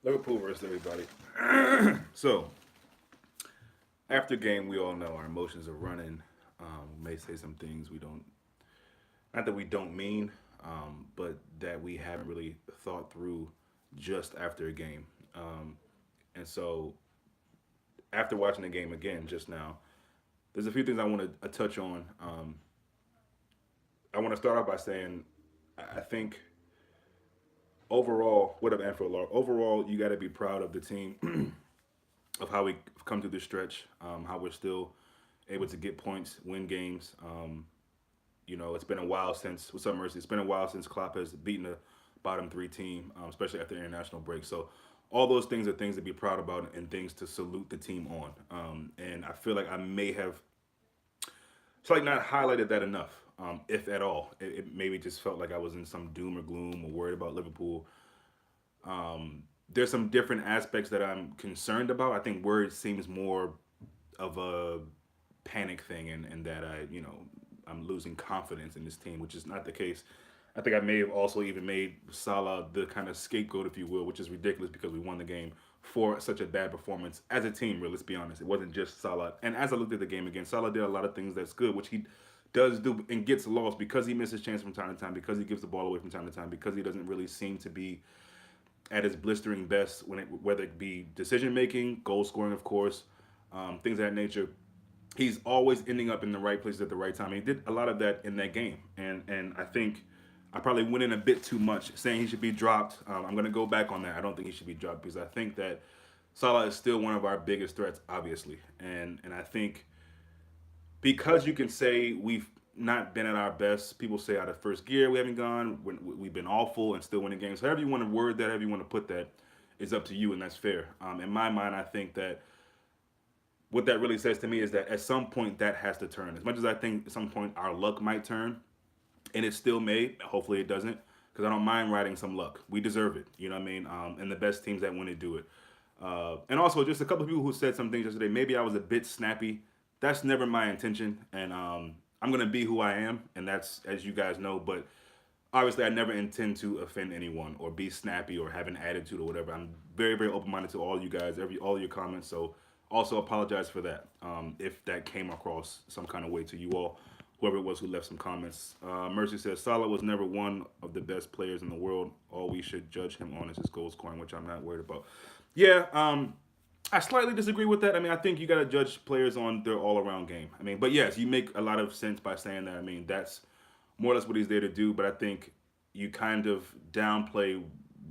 Liverpool versus everybody. So after game, we all know our emotions are running. We may say some things we don't, not that we don't mean, but that we haven't really thought through just after a game. And so after watching the game again just now, there's a few things I want to touch on. I want to start off by saying I think overall, what up, Anfield? Overall, you got to be proud of the team of how we come through this stretch, how we're still able to get points, win games. It's been a while since what's up, Mercy? It's been a while since Klopp has beaten a bottom three team, especially after the international break. So all those things are things to be proud about and things to salute the team on. And I feel like I may have not highlighted that enough, if at all. It maybe just felt like I was in some doom or gloom or worried about Liverpool. There's some different aspects that I'm concerned about. I think where it seems more of a panic thing and that I'm losing confidence in this team, which is not the case. I think I may have also even made Salah the kind of scapegoat, if you will, which is ridiculous because we won the game for such a bad performance as a team. Really, let's be honest, it wasn't just Salah. And as I looked at the game again, Salah did a lot of things that's good, which he does do and gets lost because he misses chance from time to time, because he gives the ball away from time to time, because he doesn't really seem to be at his blistering best whether it be decision making, goal scoring, of course, things of that nature. He's always ending up in the right places at the right time. He did a lot of that in that game, and I think I probably went in a bit too much saying he should be dropped. I'm going to go back on that. I don't think he should be dropped because I think that Salah is still one of our biggest threats, obviously, and I think because you can say we've not been at our best. People say out of first gear we haven't gone. We've been awful and still winning games. However you want to word that, however you want to put that, is up to you, and that's fair. In my mind, I think that what that really says to me is that at some point that has to turn. As much as I think at some point our luck might turn, and it still may. Hopefully it doesn't, because I don't mind riding some luck. We deserve it. You know what I mean? And the best teams that win it do it. And also, just a couple of people who said some things yesterday. Maybe I was a bit snappy. That's never my intention, and I'm gonna be who I am, and that's as you guys know. But obviously, I never intend to offend anyone or be snappy or have an attitude or whatever. I'm very, very open minded to all you guys, all your comments. So also apologize for that if that came across some kind of way to you all, whoever it was who left some comments. Mercy says Salah was never one of the best players in the world. All we should judge him on is his goal scoring, which I'm not worried about. Yeah, I slightly disagree with that. I mean, I think you got to judge players on their all around game. I mean, but yes, you make a lot of sense by saying that. I mean, that's more or less what he's there to do. But I think you kind of downplay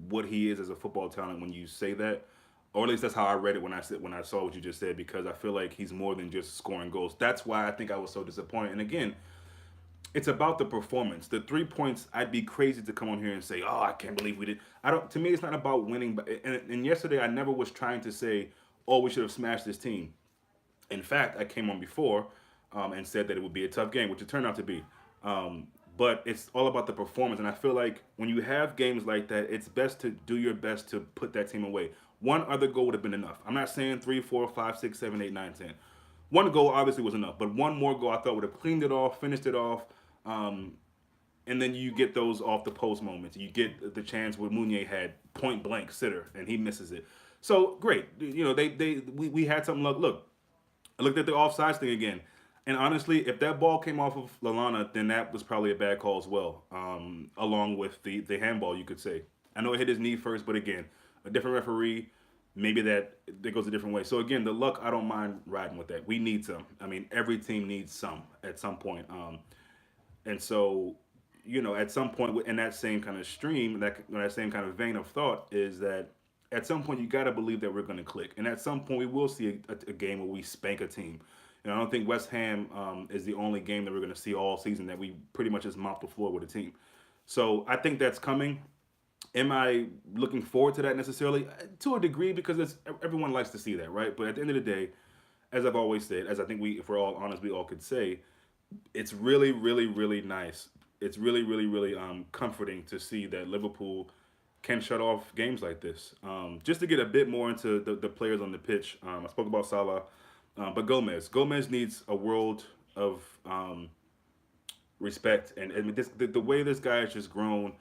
what he is as a football talent when you say that, or at least that's how I read it when I saw what you just said. Because I feel like he's more than just scoring goals. That's why I think I was so disappointed. And again, it's about the performance. The 3 points, I'd be crazy to come on here and say, "Oh, I can't believe we did." I don't. To me, it's not about winning. But and yesterday, I never was trying to say, "Oh, we should have smashed this team." In fact, I came on before and said that it would be a tough game, which it turned out to be. Um, but it's all about the performance, and I feel like when you have games like that, it's best to do your best to put that team away. One other goal would have been enough. I'm not saying three, four, five, six, seven, eight, nine, 10. One goal obviously was enough, but one more goal I thought would have cleaned it off, finished it off, um, and then you get those off the post moments. You get the chance where Meunier had point blank sitter and he misses it. So great, we had something. Look, I looked at the offsides thing again, and honestly, if that ball came off of Lalana, then that was probably a bad call as well. Along with the handball, you could say. I know it hit his knee first, but again, a different referee, maybe that goes a different way. So again, the luck, I don't mind riding with that. We need some. I mean, every team needs some at some point. And so, at some point in that same kind of stream, that same kind of vein of thought is that at some point you got to believe that we're going to click, and at some point we will see a game where we spank a team. And I don't think West Ham is the only game that we're going to see all season that we pretty much just mop the floor with a team. So I think that's coming. Am I looking forward to that necessarily? To a degree, because everyone likes to see that, right? But at the end of the day, as I've always said, as I think if we're all honest, we all could say, it's really, really, really nice. It's really, really, really comforting to see that Liverpool can shut off games like this. Just to get a bit more into the players on the pitch, I spoke about Salah, but Gomez. Gomez needs a world of respect, and I mean, the way this guy has just grown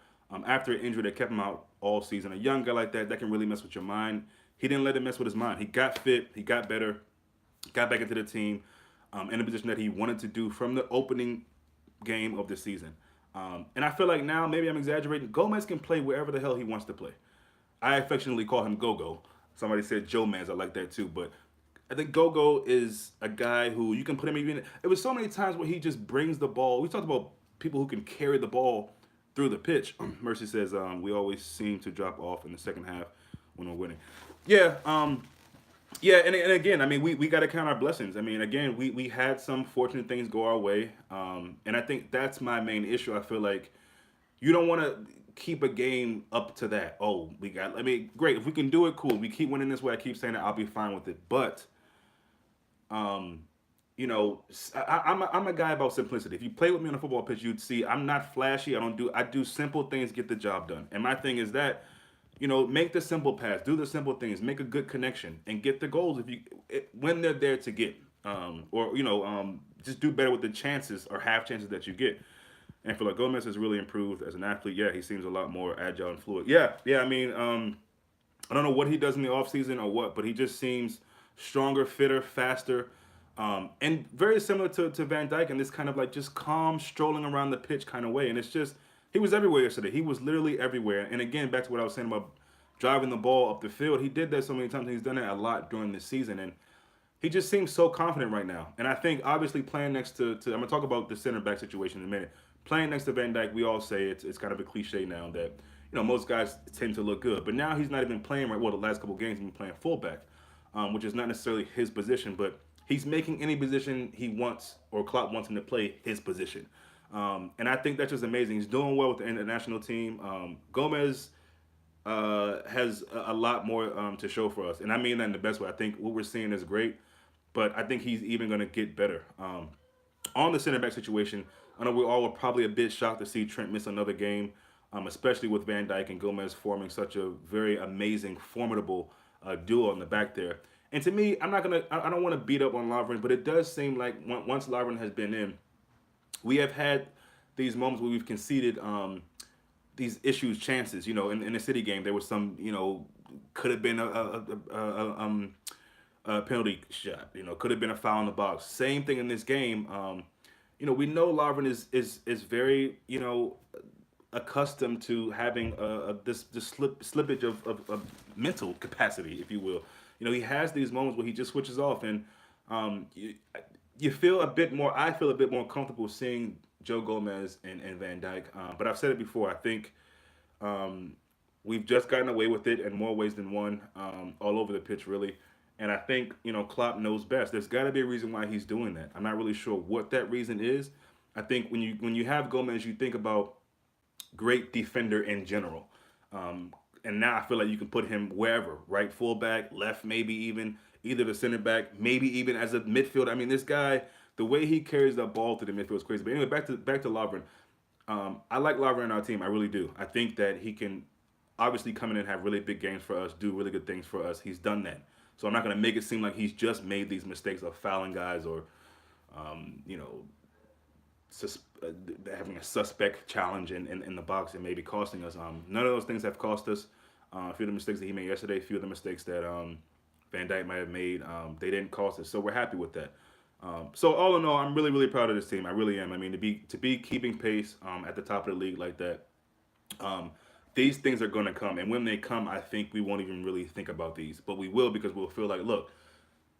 After an injury that kept him out all season. A young guy like that can really mess with your mind. He didn't let it mess with his mind. He got fit, he got better, got back into the team in a position that he wanted to do from the opening game of the season. And I feel like now, maybe I'm exaggerating, Gomez can play wherever the hell he wants to play. I affectionately call him Go-Go. Somebody said Joe Mans. I like that too. But I think Go-Go is a guy who you can put him even. It was so many times where he just brings the ball. We talked about people who can carry the ball through the pitch. Mercy says we always seem to drop off in the second half when we're winning. Yeah, yeah, and again, I mean, we got to count our blessings. I mean, again, we had some fortunate things go our way, and I think that's my main issue. I feel like you don't want to keep a game up to that. Oh, we got. I mean, great if we can do it. Cool. We keep winning this way. I keep saying that. I'll be fine with it. But, um, you know, I'm a guy about simplicity. If you play with me on a football pitch, you'd see I'm not flashy. I do simple things, get the job done. And my thing is that, you know, make the simple pass, do the simple things, make a good connection, and get the goals if when they're there to get. Or just do better with the chances or half chances that you get. And I feel like Gomez has really improved as an athlete. Yeah, he seems a lot more agile and fluid. Yeah, yeah. I mean, I don't know what he does in the offseason or what, but he just seems stronger, fitter, faster, and very similar to Van Dyke in this kind of like just calm, strolling around the pitch kind of way. And it's just, he was everywhere yesterday. He was literally everywhere. And again, back to what I was saying about driving the ball up the field, he did that so many times. And he's done it a lot during this season. And he just seems so confident right now. And I think obviously playing next to I'm gonna talk about the center back situation in a minute. Playing next to Van Dyke, we all say it's kind of a cliche now that most guys tend to look good, but now he's not even playing right. Well, the last couple of games he's been playing fullback, which is not necessarily his position, but he's making any position he wants or Klopp wants him to play his position. And I think that's just amazing. He's doing well with the international team. Gomez has a lot more to show for us, and I mean that in the best way. I think what we're seeing is great, but I think he's even going to get better. On the center back situation, I know we all were probably a bit shocked to see Trent miss another game, especially with Van Dyke and Gomez forming such a very amazing, formidable duo in the back there. And to me, I don't want to beat up on Lovren, but it does seem like once Lovren has been in, we have had these moments where we've conceded these issues, chances. In the City game, there was some, could have been a penalty shot. Could have been a foul in the box. Same thing in this game. We know Lovren is very, accustomed to having this slippage of mental capacity, if you will. He has these moments where he just switches off, and you feel a bit more. I feel a bit more comfortable seeing Joe Gomez and Van Dyke. But I've said it before. I think we've just gotten away with it in more ways than one, all over the pitch, really. And I think Klopp knows best. There's got to be a reason why he's doing that. I'm not really sure what that reason is. I think when you have Gomez, you think about great defender in general. And now I feel like you can put him wherever, right fullback, left, maybe even either the center back, maybe even as a midfield. I mean, this guy, the way he carries the ball to the midfield is crazy. But anyway, back to Lovren. I like Lovren in our team. I really do. I think that he can obviously come in and have really big games for us, do really good things for us. He's done that. So I'm not going to make it seem like he's just made these mistakes of fouling guys or, having a suspect challenge in the box and maybe costing us. None of those things have cost us. A few of the mistakes that he made yesterday, a few of the mistakes that Van Dijk might have made, they didn't cost us. So we're happy with that. So all in all, I'm really, really proud of this team. I really am. I mean, to be keeping pace at the top of the league like that, these things are going to come. And when they come, I think we won't even really think about these. But we will, because we'll feel like, look,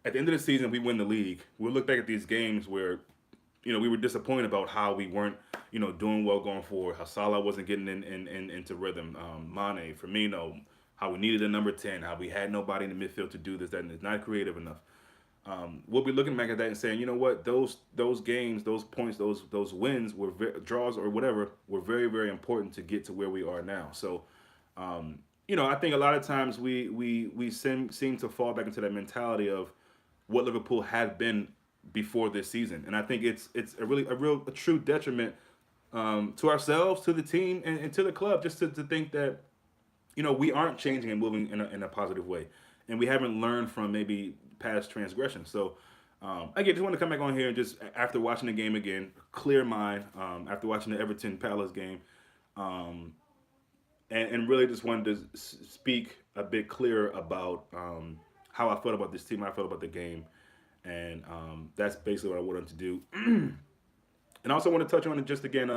at the end of the season, we win the league. We'll look back at these games where we were disappointed about how we weren't, doing well going forward, how Salah wasn't getting into rhythm, Mane, Firmino, how we needed a number 10, how we had nobody in the midfield to do this, that, and it's not creative enough. We'll be looking back at that and saying, you know what, those games, those points, those wins, draws or whatever, were very, very important to get to where we are now. So, I think a lot of times we seem to fall back into that mentality of what Liverpool had been before this season, and I think it's a true detriment to ourselves, to the team, and to the club, just to think that we aren't changing and moving in a positive way, and we haven't learned from maybe past transgressions. So again, just want to come back on here and just after watching the game again, clear mind. After watching the Everton Palace game, and really just wanted to speak a bit clearer about how I felt about this team, how I felt about the game, and that's basically what I wanted to do. And I also want to touch on it just again,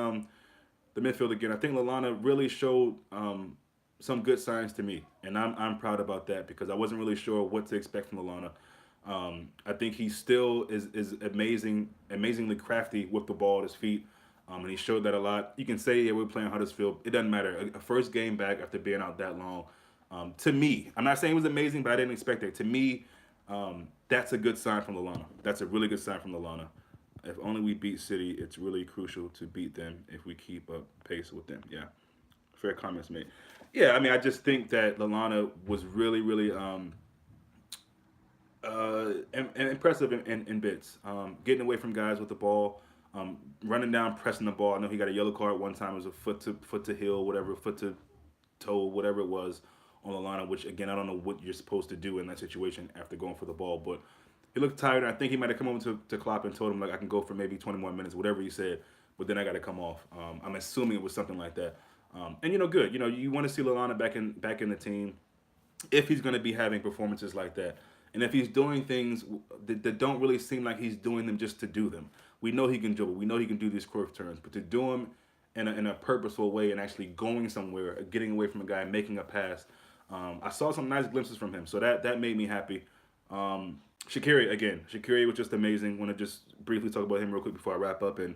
the midfield again. I think Lalana really showed some good signs to me, and I'm proud about that because I wasn't really sure what to expect from Lalana. I think he still is amazingly crafty with the ball at his feet, and he showed that a lot. You can say, yeah, we're playing Huddersfield. It doesn't matter. A first game back after being out that long, to me, I'm not saying it was amazing, but I didn't expect it. To me, that's a good sign from Lalana. That's a really good sign from Lalana. If only we beat City, it's really crucial to beat them if we keep up pace with them. Yeah, fair comments made. Yeah, I mean, I just think that Lalana was really and impressive in bits. Getting away from guys with the ball, running down, pressing the ball. I know he got a yellow card one time. It was a foot to heel, whatever, foot to toe, whatever it was on Lalana. Which again, I don't know what you're supposed to do in that situation after going for the ball, but he looked tired. I think he might have come over to Klopp and told him like I can go for maybe 20 more minutes, whatever he said. But then I got to come off. I'm assuming it was something like that. And good. You want to see Lalana back in the team if he's going to be having performances like that. And if he's doing things that don't really seem like he's doing them just to do them. We know he can dribble. We know he can do these curve turns. But to do them in a purposeful way and actually going somewhere, getting away from a guy, making a pass, I saw some nice glimpses from him. So that made me happy. Shaqiri again. Shaqiri was just amazing. Want to just briefly talk about him real quick before I wrap up. And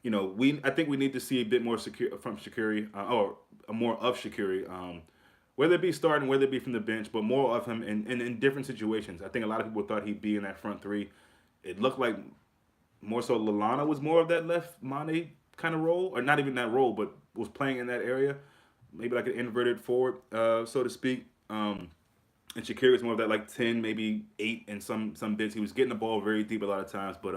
I think we need to see a bit more from Shaqiri, or more of Shaqiri. Whether it be starting, whether it be from the bench, but more of him in different situations. I think a lot of people thought he'd be in that front three. It looked like more so Lallana was more of that left Mane kind of role, or not even that role, but was playing in that area, maybe like an inverted forward, so to speak. And Shakiri was more of that like 10, maybe 8 in some bits. He was getting the ball very deep a lot of times, but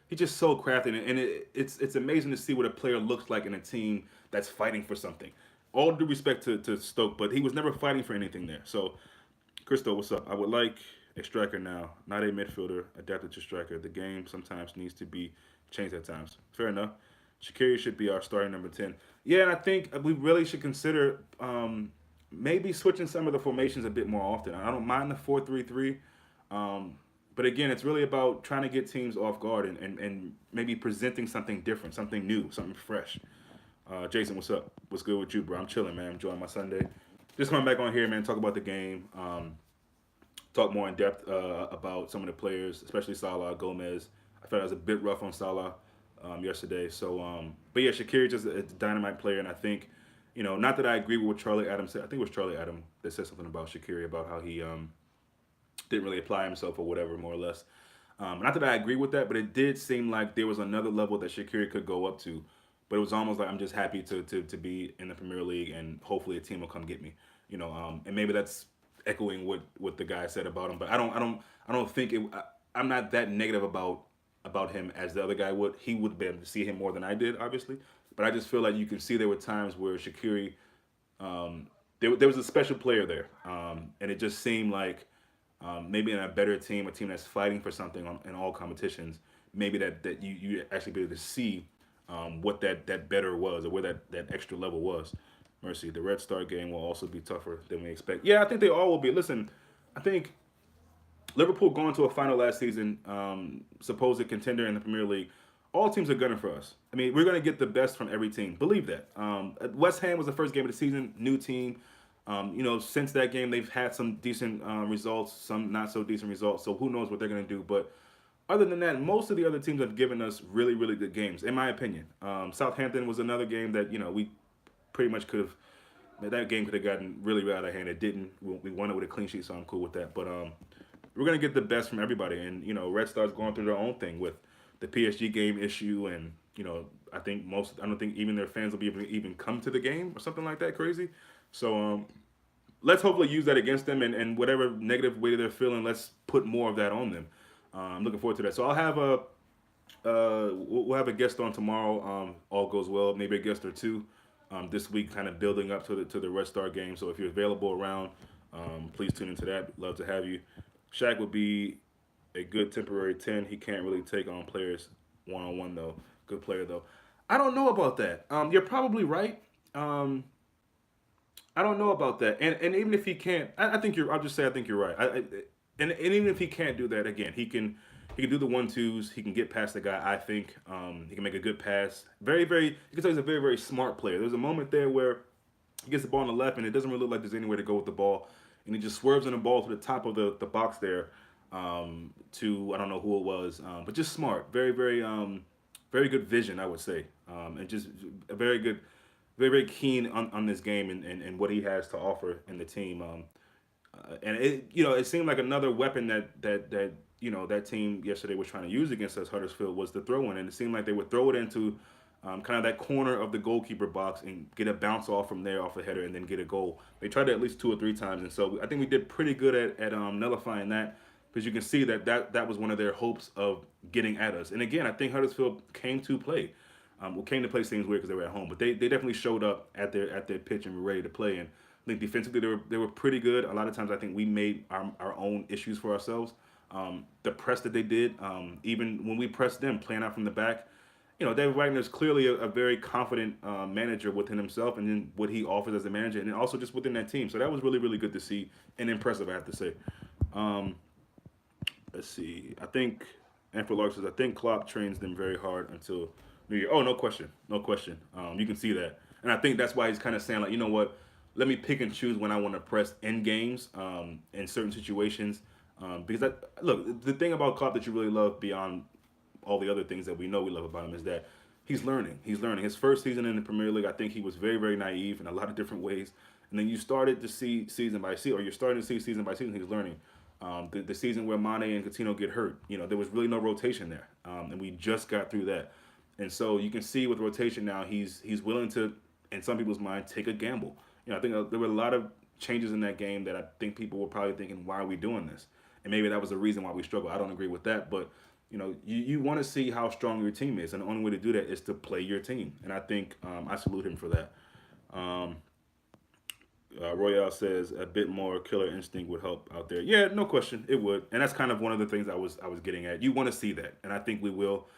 he's just so crafty, and it's amazing to see what a player looks like in a team that's fighting for something. All due respect to Stoke, but he was never fighting for anything there. So, Christo, what's up? I would like a striker now, not a midfielder adapted to striker. The game sometimes needs to be changed at times. Fair enough. Shaqiri should be our starting number 10. Yeah, and I think we really should consider maybe switching some of the formations a bit more often. I don't mind the 4-3-3. But again, it's really about trying to get teams off guard and maybe presenting something different, something new, something fresh. Jason, what's up? What's good with you, bro? I'm chilling, man. Enjoying my Sunday. Just coming back on here, man. Talk about the game. Talk more in depth about some of the players, especially Salah, Gomez. I felt I was a bit rough on Salah yesterday. So, but yeah, Shaqiri just a dynamite player, and I think, not that I agree with what Charlie Adams said. I think it was Charlie Adams that said something about Shaqiri about how he didn't really apply himself or whatever, more or less. Not that I agree with that, but it did seem like there was another level that Shaqiri could go up to. But it was almost like I'm just happy to be in the Premier League and hopefully a team will come get me. And maybe that's echoing what the guy said about him. But I don't think it. I'm not that negative about him as the other guy would. He would be able to see him more than I did, obviously. But I just feel like you can see there were times where Shaqiri, there was a special player there, and it just seemed like maybe in a better team, a team that's fighting for something in all competitions, maybe that you actually be able to see what that better was or where that extra level was. Mercy, the Red Star game will also be tougher than we expect. Yeah, I think they all will be. Listen, I think Liverpool going to a final last season, supposed contender in the Premier League. All teams are gunning for us. I mean, we're going to get the best from every team. Believe that. West Ham was the first game of the season, new team. Since that game, they've had some decent results, some not so decent results. So who knows what they're going to do? But other than that, most of the other teams have given us really, really good games, in my opinion. Southampton was another game that we pretty much could have. That game could have gotten really out of hand. It didn't. We won it with a clean sheet, so I'm cool with that. But we're gonna get the best from everybody, and Red Stars going through their own thing with the PSG game issue, and I think I don't think even their fans will be able to even come to the game or something like that crazy. So let's hopefully use that against them, and whatever negative way they're feeling, let's put more of that on them. I'm looking forward to that. So I'll have we'll have a guest on tomorrow. All goes well, maybe a guest or two. This week, kind of building up to the Red Star game. So if you're available around, please tune into that. Love to have you. Shaq would be a good temporary 10. He can't really take on players one on one though. Good player though. I don't know about that. You're probably right. I don't know about that. And even if he can't, I think you're. I'll just say I think you're right. And even if he can't do that again, he can do the 1-2s. He can get past the guy. I think he can make a good pass. Very. You can tell he's a very smart player. There's a moment there where he gets the ball on the left, and it doesn't really look like there's anywhere to go with the ball, and he just swerves on the ball to the top of the box there. To I don't know who it was, but just smart. Very good vision, I would say, and just a very good very keen on this game and what he has to offer in the team. And it seemed like another weapon that that team yesterday was trying to use against us, Huddersfield, was the throw in, and it seemed like they would throw it into kind of that corner of the goalkeeper box and get a bounce off from there off a header and then get a goal. They tried it at least 2 or 3 times, and so I think we did pretty good at nullifying that because you can see that was one of their hopes of getting at us. And again, I think Huddersfield came to play. Came to play seems weird because they were at home, but they definitely showed up at their pitch and were ready to play. And I think defensively they were pretty good. A lot of times I think we made our own issues for ourselves. The press that they did, even when we pressed them, playing out from the back, David Wagner is clearly a very confident manager within himself, and then what he offers as a manager, and then also just within that team. So that was really good to see and impressive, I have to say. Um, let's see. I think Anfield Lark says I think Klopp trains them very hard until New Year. Oh, no question, no question. You can see that, and I think that's why he's kind of saying like, you know what, let me pick and choose when I want to press in games, in certain situations. Because look, the thing about Klopp that you really love beyond all the other things that we know we love about him is that he's learning. He's learning. His first season in the Premier League, I think he was very naive in a lot of different ways. And then you started to see season by season, or you're starting to see season by season, he's learning. The season where Mane and Coutinho get hurt, there was really no rotation there, and we just got through that. And so you can see with rotation now, he's willing to, in some people's mind, take a gamble. I think there were a lot of changes in that game that I think people were probably thinking, why are we doing this? And maybe that was the reason why we struggle. I don't agree with that, but you want to see how strong your team is, and the only way to do that is to play your team. And I think I salute him for that. Um, Royale says a bit more killer instinct would help out there. Yeah, no question, it would, and that's kind of one of the things I was getting at. You want to see that, and I think we will.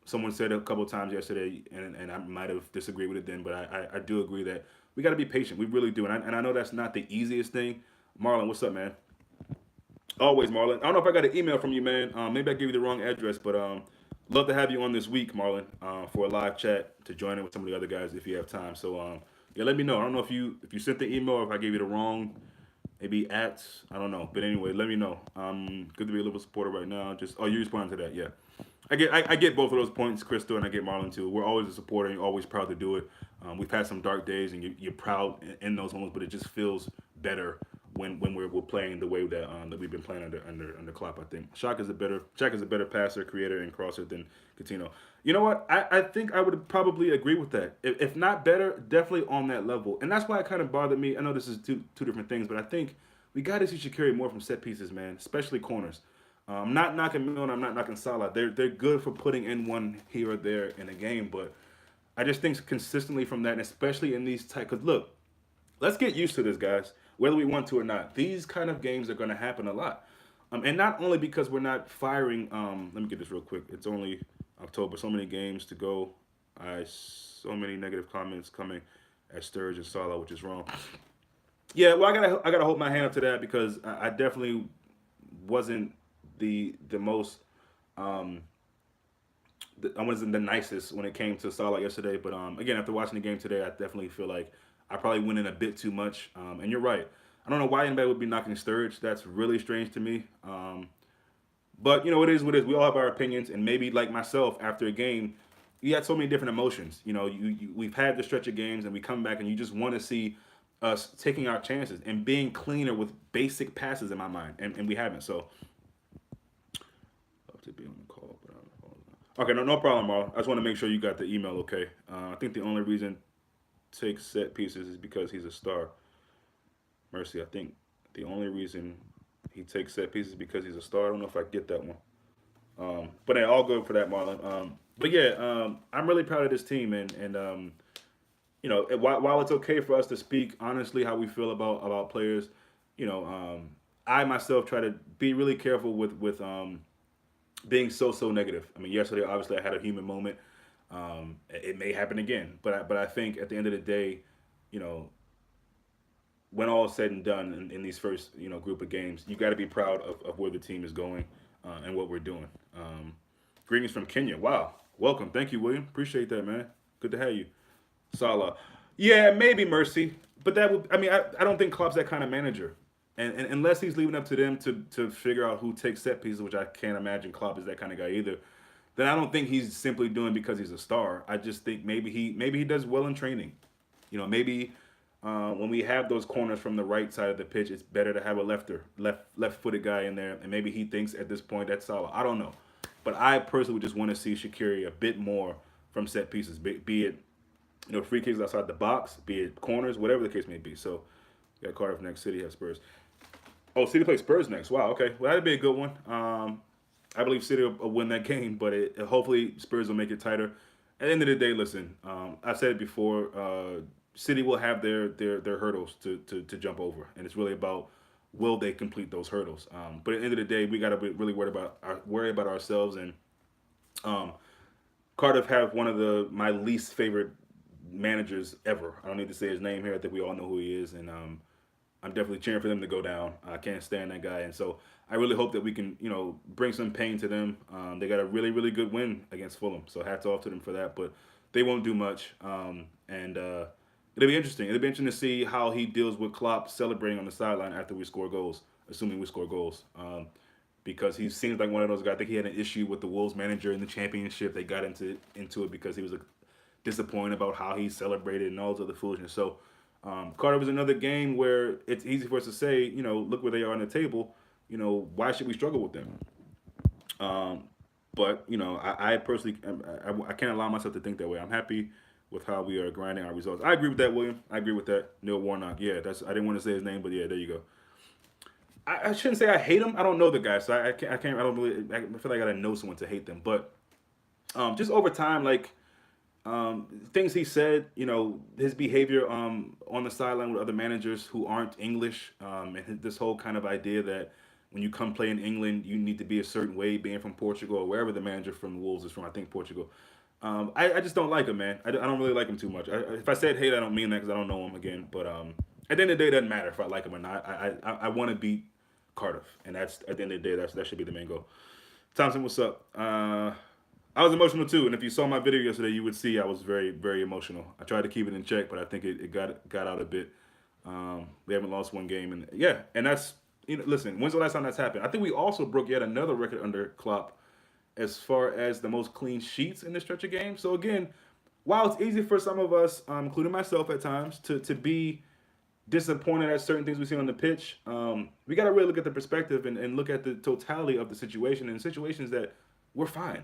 Someone said a couple of times yesterday, and I might have disagreed with it then, but I do agree that we got to be patient. We really do, and I know that's not the easiest thing. Marlon, what's up, man? Always, Marlon. I don't know if I got an email from you, man. Maybe I gave you the wrong address, but love to have you on this week, Marlon, for a live chat to join in with some of the other guys if you have time. So yeah, let me know. I don't know if you sent the email or if I gave you the wrong, maybe at I don't know. But anyway, let me know. Good to be a little supporter right now. Just you respond to that, yeah. I get both of those points, Crystal, and I get Marlon too. We're always a supporter, and you're always proud to do it. We've had some dark days, and you're proud in those moments, but it just feels better when we're playing the way that we've been playing under Klopp. I think Shaq is a better passer, creator, and crosser than Coutinho. You know what? I think I would probably agree with that. If not better, definitely on that level. And that's why it kind of bothered me. I know this is two different things, but I think we got to see Shaqiri more from set pieces, man, especially corners. I'm not knocking Milner. I'm not knocking Salah. They're good for putting in one here or there in a game, but I just think consistently from that, and especially in these tight. Because look, let's get used to this, guys. Whether we want to or not, these kind of games are going to happen a lot, and not only because we're not firing. Let me get this real quick. It's only October. So many games to go. So many negative comments coming at Sturridge and Salah, which is wrong. Yeah, well, I gotta hold my hand up to that because I definitely wasn't the most um I wasn't the nicest when it came to Salah yesterday. But again, after watching the game today, I definitely feel like I probably went in a bit too much. And you're right. I don't know why anybody would be knocking Sturridge. That's really strange to me. But it is what it is. We all have our opinions, and maybe like myself, after a game, you had so many different emotions. We've had the stretch of games, and we come back, and you just want to see us taking our chances and being cleaner with basic passes in my mind, and we haven't. So love to be on the call, but I don't know. Okay, no problem, Marlon. I just want to make sure you got the email okay. I think the only reason takes set pieces is because he's a star. Mercy, I think the only reason he takes set pieces is because he's a star. I don't know if I get that one. But yeah, all good for that, Marlon. But yeah, I'm really proud of this team, and while it's okay for us to speak honestly how we feel about players, I myself try to be really careful with being so negative. I mean, yesterday obviously I had a human moment. It may happen again, but I think at the end of the day, you know, when all is said and done in these first group of games, you got to be proud of where the team is going and what we're doing. Greetings from Kenya. Wow, welcome. Thank you, William. Appreciate that, man. Good to have you. Salah. Yeah, maybe Mercy, but that would. I mean, I don't think Klopp's that kind of manager, and unless he's leaving up to them to figure out who takes set pieces, which I can't imagine Klopp is that kind of guy either. Then I don't think he's simply doing because he's a star. I just think maybe he does well in training. Maybe when we have those corners from the right side of the pitch, it's better to have a left-footed guy in there, and maybe he thinks at this point that's Salah. I don't know, but I personally would just want to see Shaqiri a bit more from set pieces, be it free kicks outside the box, be it corners, whatever the case may be. So, got Cardiff next. City has Spurs. Oh, City plays Spurs next. Wow. Okay. Well, that'd be a good one. I believe City will win that game, but hopefully Spurs will make it tighter. At the end of the day, listen, I've said it before. City will have their hurdles to jump over, and it's really about will they complete those hurdles. But at the end of the day, we got to be really worry about ourselves. And um, Cardiff have one of my least favorite managers ever. I don't need to say his name here. I think we all know who he is, and I'm definitely cheering for them to go down. I can't stand that guy, and so I really hope that we can, bring some pain to them. They got a really, really good win against Fulham, so hats off to them for that. But they won't do much, and it'll be interesting. It'll be interesting to see how he deals with Klopp celebrating on the sideline after we score goals, assuming we score goals. Because he seems like one of those guys. I think he had an issue with the Wolves manager in the championship. They got into it because he was disappointed about how he celebrated and all this other foolishness. So Carter was another game where it's easy for us to say, look where they are on the table. Why should we struggle with them? But I personally, I can't allow myself to think that way. I'm happy with how we are grinding our results. I agree with that, William. I agree with that. Neil Warnock. Yeah, I didn't want to say his name, but yeah, there you go. I shouldn't say I hate him. I don't know the guy, so I can't. I don't really. I feel like I gotta know someone to hate them. But just over time, like things he said, his behavior on the sideline with other managers who aren't English, and this whole kind of idea that when you come play in England, you need to be a certain way, being from Portugal or wherever the manager from Wolves is from. I think Portugal. I just don't like him, man. I don't really like him too much. If I said hate, I don't mean that because I don't know him again. But at the end of the day, it doesn't matter if I like him or not. I want to beat Cardiff, and that's at the end of the day, that should be the main goal. Thompson, what's up? I was emotional too, and if you saw my video yesterday, you would see I was very, very emotional. I tried to keep it in check, but I think it got out a bit. We haven't lost one game, and yeah, and that's listen. When's the last time that's happened? I think we also broke yet another record under Klopp as far as the most clean sheets in this stretch of games. So again, while it's easy for some of us, including myself at times, to be disappointed at certain things we see on the pitch, we got to really look at the perspective and look at the totality of the situation and situations that we're fine.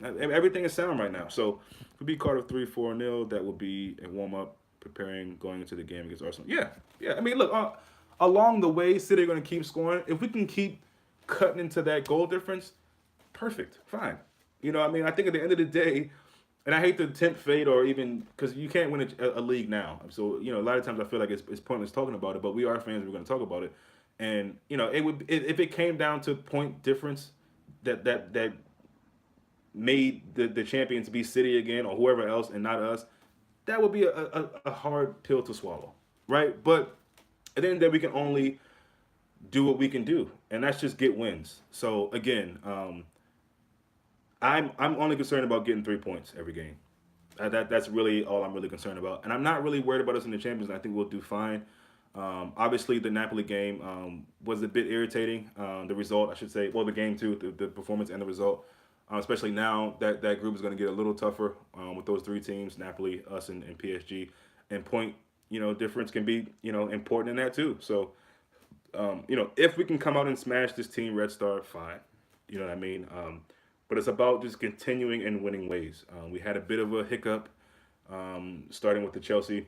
Everything is sound right now. So if we beat Cardiff 3-4-0, that will be a warm up preparing going into the game against Arsenal. Yeah, yeah. I mean, look, along the way, City are going to keep scoring. If we can keep cutting into that goal difference, perfect, fine. I mean, I think at the end of the day, and I hate to tempt fate or even because you can't win a league now. So a lot of times I feel like it's pointless talking about it, but we are fans. We're going to talk about it, and if it came down to point difference that made the champions be City again or whoever else and not us, that would be a hard pill to swallow, right? But at the end of the day, we can only do what we can do, and that's just get wins. So again, I'm only concerned about getting 3 points every game. That's really all I'm really concerned about, and I'm not really worried about us in the Champions. I think we'll do fine. Obviously, the Napoli game was a bit irritating. The result, I should say, well, the game too, the performance and the result. Especially now that group is going to get a little tougher with those three teams, Napoli, us, and PSG. And point, difference can be, important in that too. So, if we can come out and smash this team, Red Star, fine. You know what I mean? But it's about just continuing in winning ways. We had a bit of a hiccup starting with the Chelsea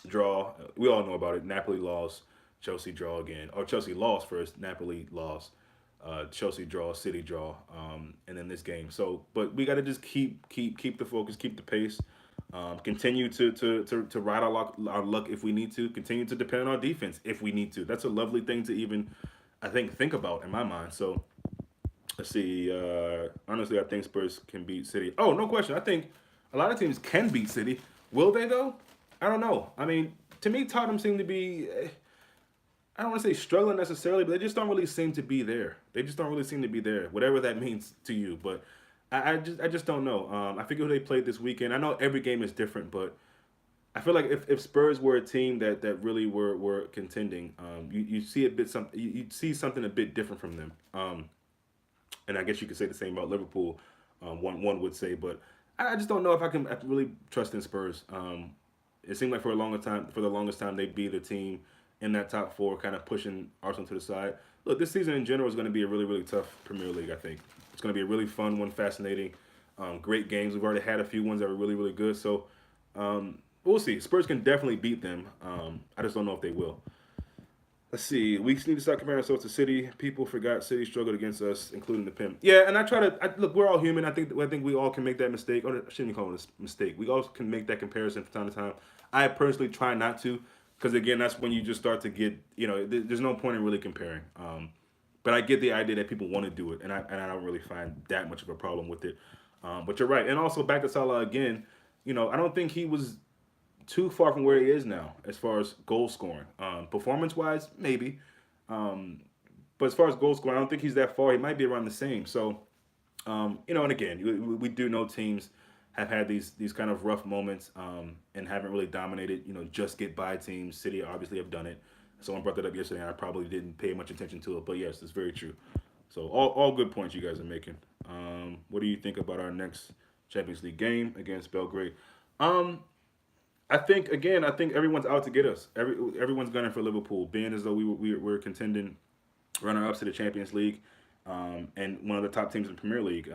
draw. We all know about it. Napoli lost, Chelsea draw again. Or Chelsea lost first, Napoli lost. Chelsea draw, City draw, and then this game. So, but we got to just keep the focus, keep the pace, continue to ride our luck if we need to, continue to depend on our defense if we need to. That's a lovely thing to even, I think about in my mind. So, let's see. Honestly, I think Spurs can beat City. Oh, no question. I think a lot of teams can beat City. Will they though? I don't know. I mean, to me, Tottenham seem to be. I don't want to say struggling necessarily, but they just don't really seem to be there. They just don't really seem to be there, whatever that means to you. But I just don't know. I forget who they played this weekend. I know every game is different, but I feel like if Spurs were a team that really were contending, you see a bit some you see something a bit different from them. And I guess you could say the same about Liverpool. One would say, but I just don't know if I can really trust in Spurs. It seemed like for the longest time, they'd be the team in that top four, kind of pushing Arsenal to the side. Look, this season in general is going to be a really really tough Premier League. I think it's going to be a really fun one, fascinating, great games. We've already had a few ones that were really really good, so we'll see. Spurs can definitely beat them. I just don't know if they will. Let's see. We need to start comparing ourselves to City. People forgot City struggled against us, including the Pim. Yeah, and I try to look. We're all human. I think we all can make that mistake. Or I shouldn't even call it a mistake. We all can make that comparison from time to time. I personally try not to, because again, that's when you just start to get. There's no point in really comparing. But I get the idea that people want to do it, and I don't really find that much of a problem with it. But you're right, and also back to Salah again. I don't think he was too far from where he is now as far as goal scoring. Performance wise, maybe. But as far as goal scoring, I don't think he's that far. He might be around the same. So, and again, we do know teams have had these kind of rough moments and haven't really dominated, just get by teams. City obviously have done it. Someone brought that up yesterday, and I probably didn't pay much attention to it. But yes, it's very true. So all good points you guys are making. What do you think about our next Champions League game against Belgrade? I think everyone's out to get us. Everyone's gunning for Liverpool, being as though we're contending runner-ups to the Champions League, and one of the top teams in the Premier League.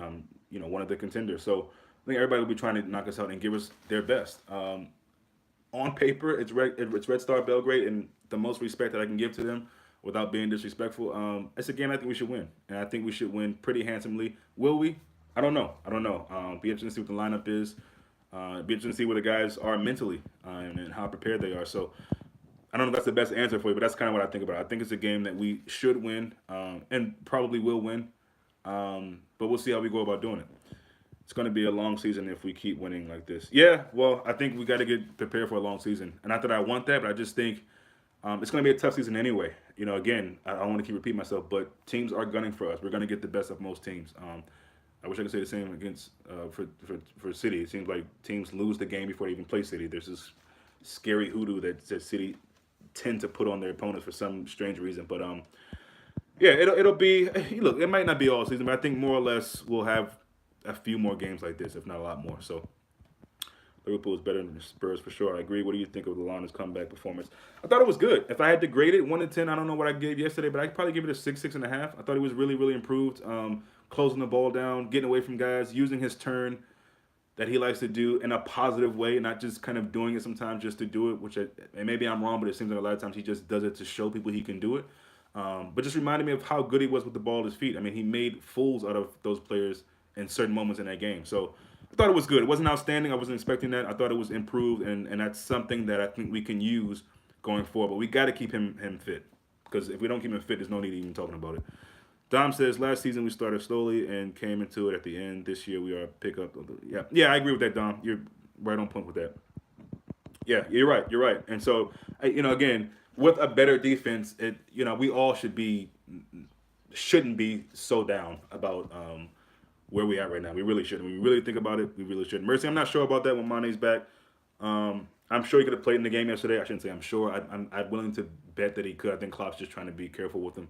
One of the contenders. So I think everybody will be trying to knock us out and give us their best. On paper, it's Red Star Belgrade, and the most respect that I can give to them, without being disrespectful. It's a game I think we should win, and I think we should win pretty handsomely. Will we? I don't know. Be interesting to see what the lineup is. Be interesting to see where the guys are mentally and how prepared they are. So I don't know if that's the best answer for you, but that's kind of what I think about it. I think it's a game that we should win and probably will win, but we'll see how we go about doing it. It's going to be a long season if we keep winning like this. Yeah, well, I think we got to get prepared for a long season. And not that I want that, but I just think it's going to be a tough season anyway. Again, I don't want to keep repeating myself, but teams are gunning for us. We're going to get the best of most teams. I wish I could say the same against for City. It seems like teams lose the game before they even play City. There's this scary hoodoo that City tend to put on their opponents for some strange reason. But yeah, it'll be. Look, it might not be all season, but I think more or less we'll have a few more games like this, if not a lot more. So Liverpool is better than the Spurs for sure. I agree. What do you think of Lallana's comeback performance? I thought it was good. If I had to grade it 1 to 10, I don't know what I gave yesterday, but I would probably give it a 6.5. I thought he was really, really improved. Closing the ball down, getting away from guys, using his turn that he likes to do in a positive way, not just kind of doing it sometimes just to do it, and maybe I'm wrong, but it seems like a lot of times he just does it to show people he can do it. But just reminded me of how good he was with the ball at his feet. I mean, he made fools out of those players in certain moments in that game. So I thought it was good. It wasn't outstanding. I wasn't expecting that. I thought it was improved, and that's something that I think we can use going forward. But we got to keep him fit, because if we don't keep him fit, there's no need even talking about it. Dom says, last season we started slowly and came into it at the end. This year we are pick up. Yeah, I agree with that, Dom. You're right on point with that. Yeah, you're right. And so, again, with a better defense, we all shouldn't be so down about where we at right now. We really shouldn't. When we really think about it, we really shouldn't. Mercy, I'm not sure about that when Mane's back. I'm sure he could have played in the game yesterday. I shouldn't say I'm sure. I'm willing to bet that he could. I think Klopp's just trying to be careful with him.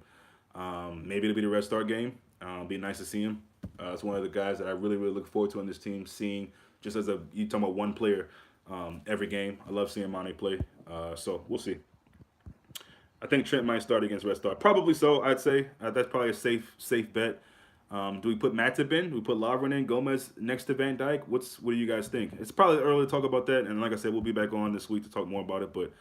Maybe it'll be the Red Star game. Be nice to see him. It's one of the guys that I really, really look forward to on this team, seeing just as you talking about one player every game. I love seeing Mane play. So we'll see. I think Trent might start against Red Star. Probably so, I'd say. That's probably a safe bet. Do we put Matip in? Do we put Lovren in? Gomez next to Van Dijk? What do you guys think? It's probably early to talk about that. And like I said, we'll be back on this week to talk more about it. But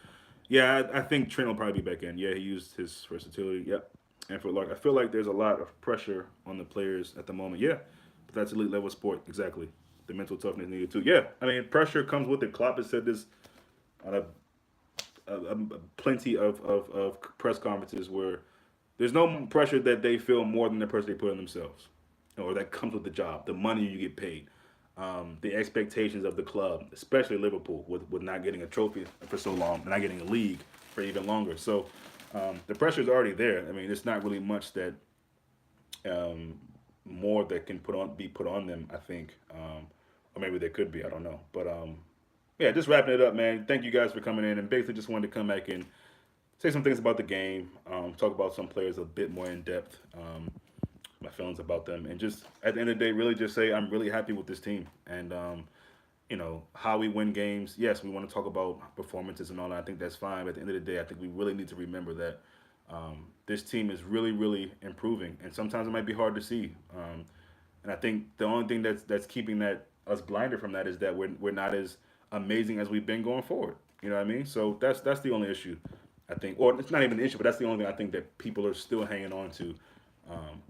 yeah, I think Trent will probably be back in. Yeah, he used his versatility. Yep. And for Lark, I feel like there's a lot of pressure on the players at the moment. Yeah, but that's elite level sport. Exactly. The mental toughness needed too. Yeah, I mean, pressure comes with it. Klopp has said this on plenty of press conferences where there's no pressure that they feel more than the pressure they put on themselves, or that comes with the job, the money you get paid. the expectations of the club, especially Liverpool, with not getting a trophy for so long, not getting a league for even longer. So the pressure is already there. I mean, it's not really much that um, more that can be put on them. I think, or maybe there could be. I don't know. But yeah, just wrapping it up, man. Thank you guys for coming in, and basically just wanted to come back and say some things about the game, talk about some players a bit more in depth, my feelings about them, and just at the end of the day, really just say I'm really happy with this team. And how we win games. Yes, we want to talk about performances and all that. I think that's fine. But at the end of the day, I think we really need to remember that this team is really, really improving, and sometimes it might be hard to see. And I think the only thing that's keeping that us blinded from that is that we're not as amazing as we've been going forward. You know what I mean? So that's the only issue. I think, or it's not even an issue, but that's the only thing I think that people are still hanging on to.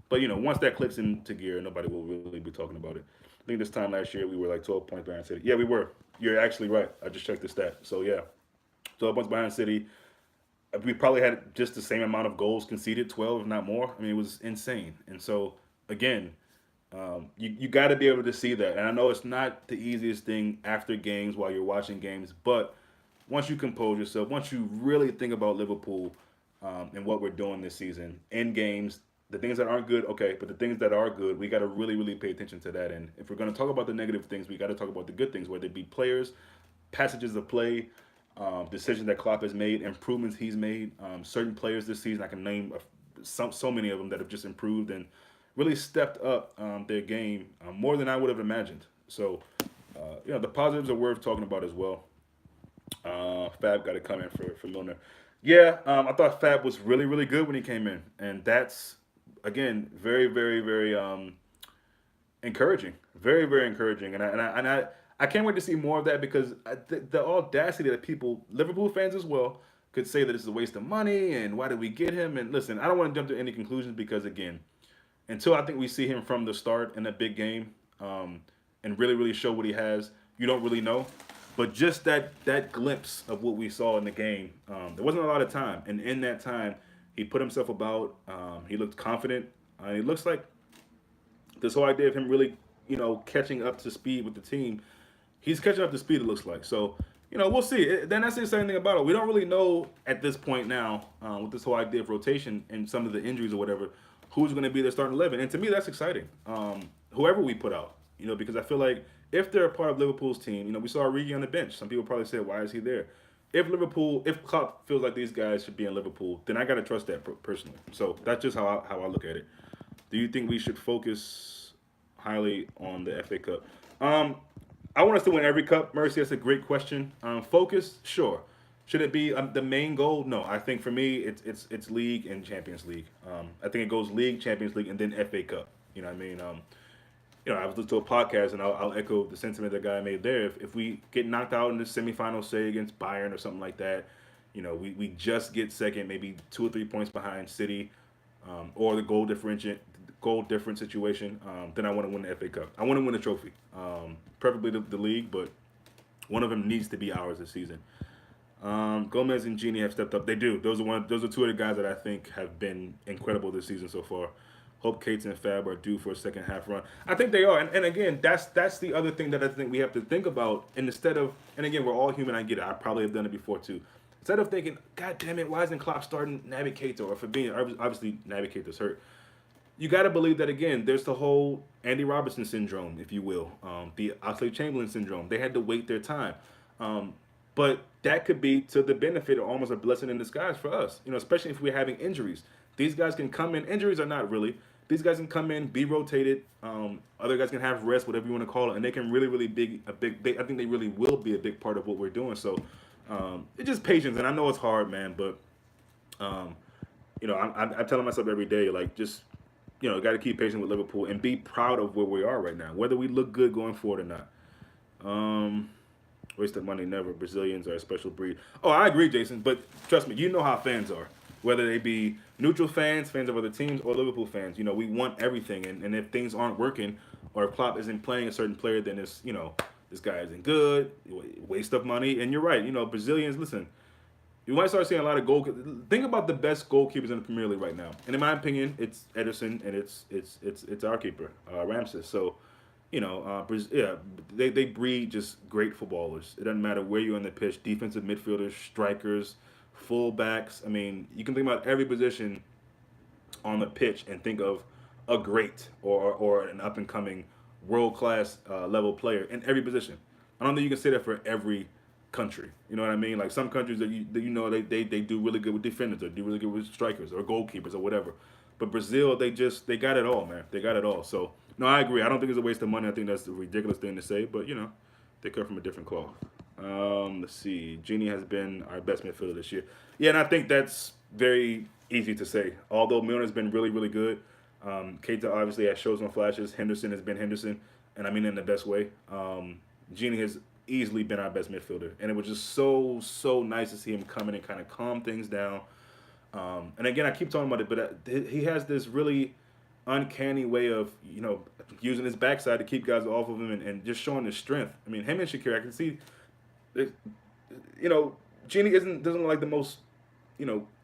But once that clicks into gear, nobody will really be talking about it. I think this time last year we were like 12 points behind City. Yeah, we were. You're actually right. I just checked the stat. So yeah, 12 points behind City. We probably had just the same amount of goals conceded, 12 if not more. I mean, it was insane. And so again, you got to be able to see that. And I know it's not the easiest thing after games while you're watching games, but once you compose yourself, once you really think about Liverpool and what we're doing this season in games, the things that aren't good, okay, but the things that are good, we got to really, really pay attention to that. And if we're going to talk about the negative things, we got to talk about the good things, whether it be players, passages of play, decisions that Klopp has made, improvements he's made. Certain players this season, I can name so many of them that have just improved and really stepped up their game more than I would have imagined. So, the positives are worth talking about as well. Fab got a comment for Milner. Yeah, I thought Fab was really, really good when he came in. And that's, again, very, very, very encouraging. Very, very encouraging. And I can't wait to see more of that because the audacity that people, Liverpool fans as well, could say that it's a waste of money and why did we get him? And listen, I don't want to jump to any conclusions because, again, until I think we see him from the start in a big game and really, really show what he has, you don't really know. But just that glimpse of what we saw in the game, there wasn't a lot of time. And in that time, he put himself about. He looked confident. It looks like this whole idea of him really, catching up to speed with the team, he's catching up to speed, it looks like. So, we'll see. Then that's the same thing about it. We don't really know at this point now with this whole idea of rotation and some of the injuries or whatever, who's going to be their starting 11. And to me, that's exciting. Whoever we put out, because I feel like if they're a part of Liverpool's team, we saw Origi on the bench. Some people probably said, why is he there? If Klopp feels like these guys should be in Liverpool, then I got to trust that personally. So that's just how I look at it. Do you think we should focus highly on the FA Cup? I want us to win every cup. Mercy, that's a great question. Focus, sure. Should it be the main goal? No. I think for me, it's league and Champions League. I think it goes league, Champions League, and then FA Cup. You know what I mean? I was listening to a podcast, and I'll echo the sentiment the guy made there. If we get knocked out in the semifinals, say against Bayern or something like that, we just get second, maybe 2 or 3 points behind City, or the goal difference situation, then I want to win the FA Cup. I want to win a trophy, preferably the league, but one of them needs to be ours this season. Gomez and Genie have stepped up. They do. Those are two of the guys that I think have been incredible this season so far. Hope Cates and Fab are due for a second half run. I think they are. And again, that's the other thing that I think we have to think about. And again, we're all human, I get it. I probably have done it before too. Instead of thinking, God damn it, why isn't Klopp starting Naby Keita or Fabinho? Obviously, Naby Keita's hurt. You got to believe that, again, there's the whole Andy Robertson syndrome, if you will, the Oxlade-Chamberlain syndrome. They had to wait their time. But that could be to the benefit or almost a blessing in disguise for us, especially if we're having injuries. These guys can come in. Injuries are not really. These guys can come in, be rotated. Other guys can have rest, whatever you want to call it, and they can really, really I think they really will be a big part of what we're doing. So it's just patience, and I know it's hard, man. But I'm telling myself every day, like, just got to keep patient with Liverpool and be proud of where we are right now, whether we look good going forward or not. Wasted money never. Brazilians are a special breed. Oh, I agree, Jason. But trust me, you know how fans are. Whether they be neutral fans, fans of other teams, or Liverpool fans, we want everything. And if things aren't working, or if Klopp isn't playing a certain player, then it's, this guy isn't good, waste of money. And you're right, Brazilians, listen, you might start seeing a lot of goal. Think about the best goalkeepers in the Premier League right now. And in my opinion, it's Ederson and it's our keeper, Ramses. So, Yeah, they breed just great footballers. It doesn't matter where you're on the pitch, defensive midfielders, strikers, fullbacks. I mean, you can think about every position on the pitch and think of a great or an up and coming world class level player in every position. I don't think you can say that for every country. You know what I mean? Like some countries that they do really good with defenders or do really good with strikers or goalkeepers or whatever. But Brazil, they got it all, man. They got it all. So no, I agree. I don't think it's a waste of money. I think that's a ridiculous thing to say, but they come from a different cloth. Let's see. Genie has been our best midfielder this year. Yeah, and I think that's very easy to say. Although Milner's been really, really good. Keita obviously has shows no flashes. Henderson has been Henderson, and I mean in the best way. Genie has easily been our best midfielder, and it was just so so nice to see him come in and kind of calm things down. And again, I keep talking about it, but he has this really uncanny way of using his backside to keep guys off of him and just showing his strength. I mean, him and Shakira, I can see, it- you know, Genie doesn't look like the most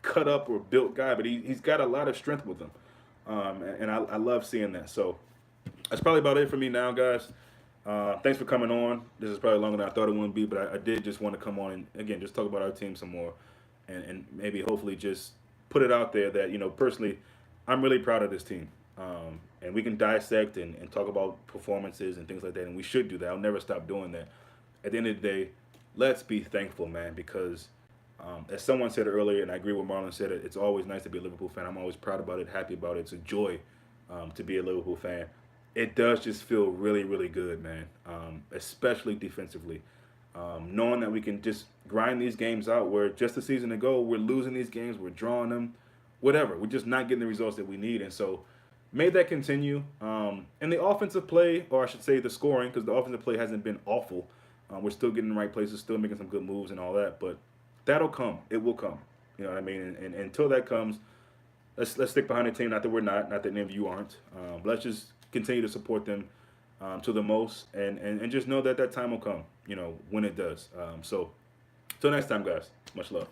cut up or built guy, but he's got a lot of strength with him, and I love seeing that. So that's probably about it for me now, guys. Thanks for coming on. This is probably longer than I thought it would be, but I did just want to come on and again just talk about our team some more, and maybe hopefully just put it out there that personally, I'm really proud of this team, and we can dissect and talk about performances and things like that, and we should do that. I'll never stop doing that. At the end of the day, let's be thankful, man, because as someone said earlier, and I agree with Marlon said it, it's always nice to be a Liverpool fan. I'm always proud about it, happy about it. It's a joy to be a Liverpool fan. It does just feel really, really good, man, especially defensively. Knowing that we can just grind these games out where just a season ago we're losing these games, we're drawing them, whatever. We're just not getting the results that we need. And so may that continue. And the offensive play, or I should say the scoring, because the offensive play hasn't been awful. We're still getting in the right places, still making some good moves and all that. But that'll come. It will come. You know what I mean? And until that comes, let's stick behind the team. Not that we're not that any of you aren't. Let's just continue to support them to the most, and just know that that time will come. When it does. So, till next time, guys. Much love.